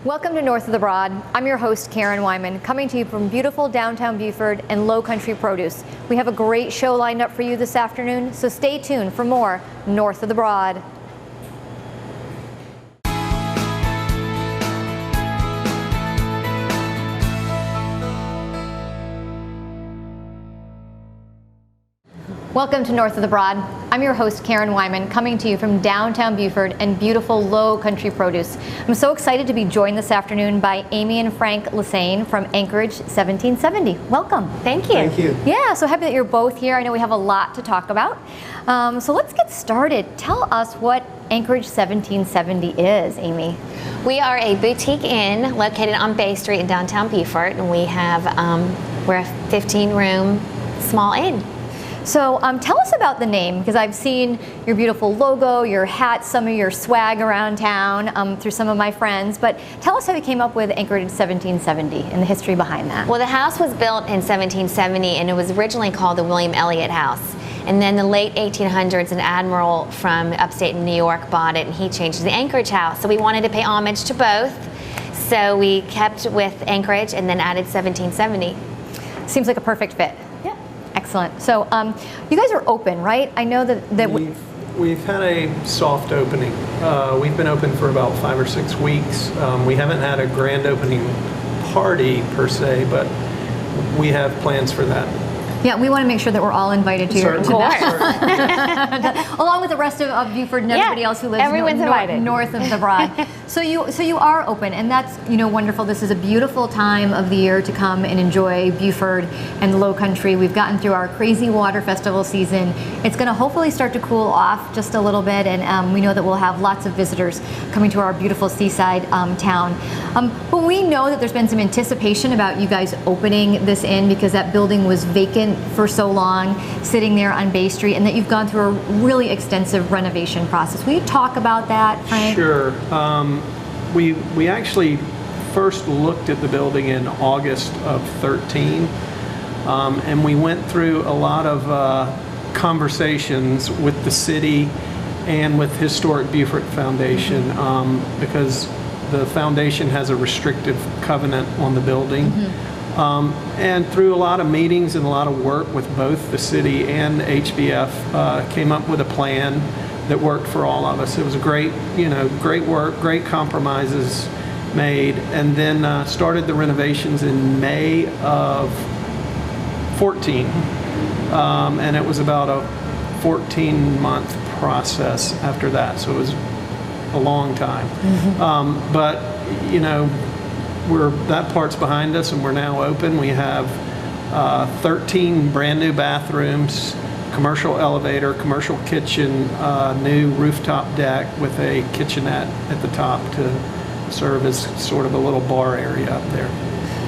Welcome to North of the Broad. I'm your host, Karen Wyman, coming to you from beautiful downtown Beaufort and Low Country Produce. We have a great show lined up for you this afternoon, so stay tuned for more North of the Broad. Welcome to North of the Broad. I'm your host, Karen Wyman, coming to you from downtown Beaufort and beautiful Low Country Produce. I'm so excited to be joined this afternoon by Amy and Frank Lassane from Anchorage 1770. Welcome. Thank you. Thank you. Yeah, so happy that you're both here. I know we have a lot to talk about. So let's get started. Tell us what Anchorage 1770 is, Amy. We are a boutique inn located on Bay Street in downtown Beaufort, and we have we're a 15-room small inn. So tell us about the name, because I've seen your beautiful logo, your hat, some of your swag around town through some of my friends, but tell us how you came up with Anchorage 1770 and the history behind that. Well, the house was built in 1770, and it was originally called the William Elliott House. And then the late 1800s, an admiral from upstate New York bought it, and he changed it to the Anchorage House. So we wanted to pay homage to both. So we kept with Anchorage and then added 1770. Seems like a perfect fit. Excellent. So you guys are open, right? I know that we've had a soft opening. We've been open for about 5 or 6 weeks. We haven't had a grand opening party per se, but we have plans for that. Yeah, we want to make sure that we're all invited to your that. along with the rest of Beaufort and everybody else who lives north of the Broad. So you are open, and that's wonderful. This is a beautiful time of the year to come and enjoy Beaufort and the Low Country. We've gotten through our crazy water festival season. It's going to hopefully start to cool off just a little bit, and we know that we'll have lots of visitors coming to our beautiful seaside town. But we know that there's been some anticipation about you guys opening this inn because that building was vacant for so long, sitting there on Bay Street, and that you've gone through a really extensive renovation process. Will you talk about that, Frank? Sure. We actually first looked at the building in August of 13, and we went through a lot of conversations with the city and with Historic Beaufort Foundation because the foundation has a restrictive covenant on the building. And through a lot of meetings and a lot of work with both the city and HBF, came up with a plan that worked for all of us. It was a great work, great compromises made, and then started the renovations in May of 14. And it was about a 14-month process after that, so it was a long time. But that part's behind us, and we're now open. We have 13 brand new bathrooms, commercial elevator, commercial kitchen, new rooftop deck with a kitchenette at the top to serve as sort of a little bar area up there.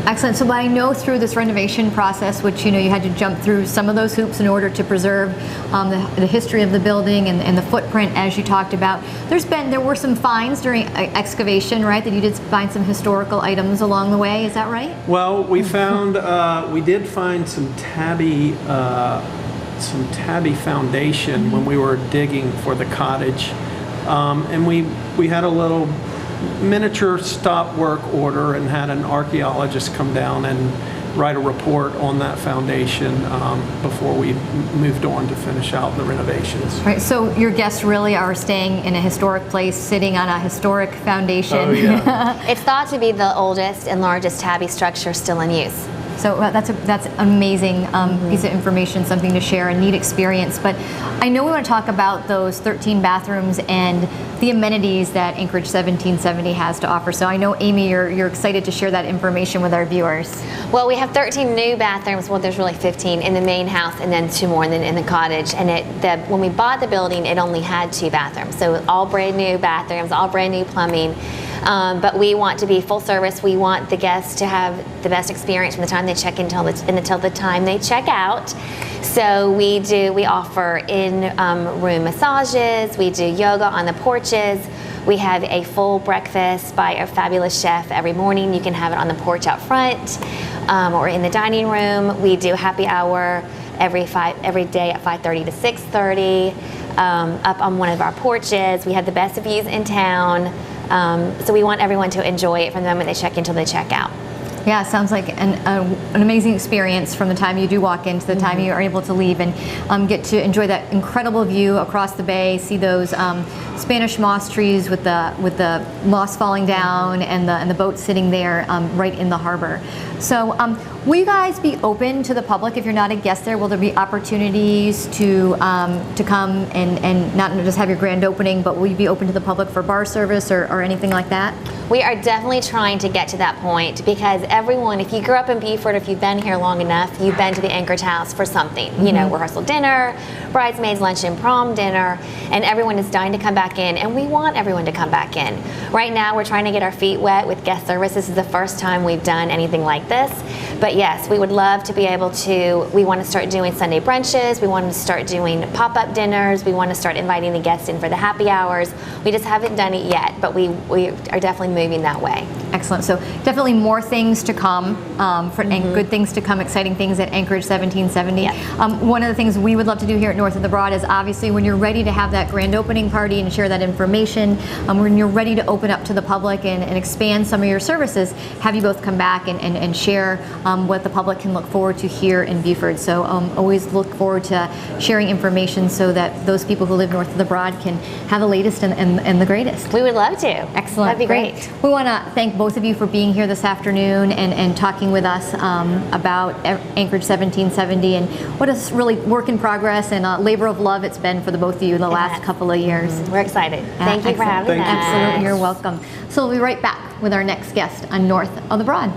Excellent. So I know through this renovation process, which you had to jump through some of those hoops in order to preserve the history of the building and the footprint, as you talked about. There were some finds during excavation, right? That you did find some historical items along the way. Is that right? Well, we found we did find some tabby foundation when we were digging for the cottage, and we had a little miniature stop work order and had an archaeologist come down and write a report on that foundation before we moved on to finish out the renovations. Right, so your guests really are staying in a historic place, sitting on a historic foundation. Oh, yeah. It's thought to be the oldest and largest tabby structure still in use. So that's an amazing piece of information, something to share, a neat experience. But I know we want to talk about those 13 bathrooms and the amenities that Anchorage 1770 has to offer. So I know, Amy, you're excited to share that information with our viewers. Well, we have 13 new bathrooms. Well, there's really 15 in the main house, and then 2 more in the cottage. And when we bought the building, it only had 2 bathrooms. So all brand new bathrooms, all brand new plumbing. But we want to be full service. We want the guests to have the best experience from the time they check in until the time they check out. So we offer in-room massages. We do yoga on the porches. We have a full breakfast by a fabulous chef every morning. You can have it on the porch out front or in the dining room. We do happy hour every day at 5:30 to 6:30 up on one of our porches. We have the best views in town. So we want everyone to enjoy it from the moment they check in until they check out. Yeah, it sounds like an amazing experience from the time you do walk in to the time you are able to leave, and get to enjoy that incredible view across the bay, see those Spanish moss trees with the moss falling down and the boat sitting there right in the harbor. So will you guys be open to the public if you're not a guest there? Will there be opportunities to come and not just have your grand opening, but will you be open to the public for bar service or anything like that? We are definitely trying to get to that point, because everyone, if you grew up in Beaufort, if you've been here long enough, you've been to the Anchorage house for something. You know, rehearsal dinner, bridesmaids luncheon, prom dinner, and everyone is dying to come back in, and we want everyone to come back in. Right now, we're trying to get our feet wet with guest service. This is the first time we've done anything like this. But yes, we would love to be able to, we want to start doing Sunday brunches, we want to start doing pop-up dinners, we want to start inviting the guests in for the happy hours. We just haven't done it yet, but we are definitely moving that way. Excellent. So definitely more things to come, and good things to come, exciting things at Anchorage 1770. Yep. One of the things we would love to do here at North of the Broad is obviously when you're ready to have that grand opening party and share that information, when you're ready to open up to the public and expand some of your services, have you both come back and share what the public can look forward to here in Beaufort. So always look forward to sharing information so that those people who live north of the Broad can have the latest and the greatest. We would love to. Excellent. That'd be great. We want to thank both of you for being here this afternoon and talking with us about Anchorage 1770 and what a really work in progress and a labor of love it's been for the both of you in the last couple of years. We're excited. Thank you for having us. Absolutely, you're welcome. So we'll be right back with our next guest on North of the Broad.